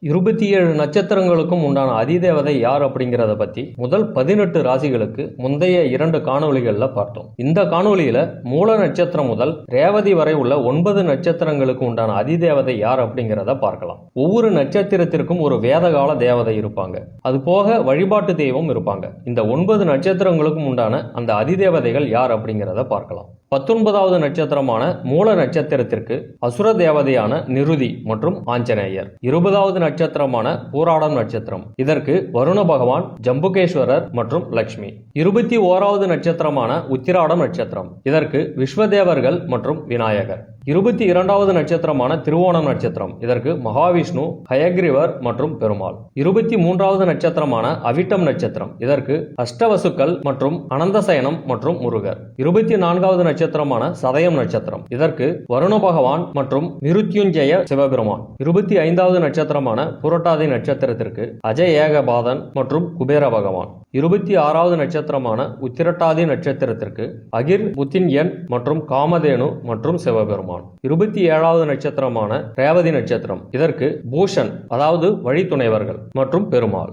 27 நட்சத்திரங்களுக்கும் உண்டான அதிதேவதை யார் அப்படிங்கிறத பத்தி முதல் 18 ராசிகளுக்கு முந்தைய 2 காணொளிகள்ல பார்த்தோம். இந்த காணொளியில மூல நட்சத்திரம் முதல் ரேவதி வரை உள்ள 9 நட்சத்திரங்களுக்கு உண்டான அதிதேவதை யார் அப்படிங்கிறத பார்க்கலாம். ஒவ்வொரு நட்சத்திரத்திற்கும் ஒரு வேதகால தேவதை இருப்பாங்க. அது போக வழிபாட்டு தெய்வம் இருப்பாங்க. இந்த 9 நட்சத்திரங்களுக்கும் உண்டான அந்த அதிதேவதைகள் யார் அப்படிங்கிறத பார்க்கலாம். 19வது நட்சத்திரமான மூல நட்சத்திரத்திற்கு அசுர தேவதையான நிருதி மற்றும் ஆஞ்சநேயர். 20வது நட்சத்திரமான பூராடம் நட்சத்திரம், இதற்கு வருண பகவான், ஜம்புகேஸ்வரர் மற்றும் லட்சுமி. 21வது நட்சத்திரமான உத்திராடம் நட்சத்திரம், இதற்கு விஸ்வதேவர்கள் மற்றும் விநாயகர். 22வது நட்சத்திரமான திருவோணம் நட்சத்திரம், இதற்கு மகாவிஷ்ணு, ஹயக்ரீவர் மற்றும் பெருமாள். 23வது நட்சத்திரமான அவிட்டம் நட்சத்திரம், இதற்கு அஷ்டவசுக்கள் மற்றும் அனந்தசயனம் மற்றும் முருகர். 24வது நட்சத்திரமான சதயம் நட்சத்திரம், இதற்கு வருண பகவான் மற்றும் நிருத்யுஞ்சய சிவபெருமான். 25வது நட்சத்திரமான புரட்டாதி நட்சத்திரத்திற்கு அஜய் ஏகபாதன் மற்றும் குபேர பகவான். 26வது நட்சத்திரமான உத்திரட்டாதி நட்சத்திரத்திற்கு அகிர் புத்தின்யன் மற்றும் காமதேனு மற்றும் சிவபெருமான். 27வது நட்சத்திரமான ரேவதி நட்சத்திரம், இதற்கு பூஷன் அதாவது வழித்துணைவர்கள் மற்றும் பெருமாள்.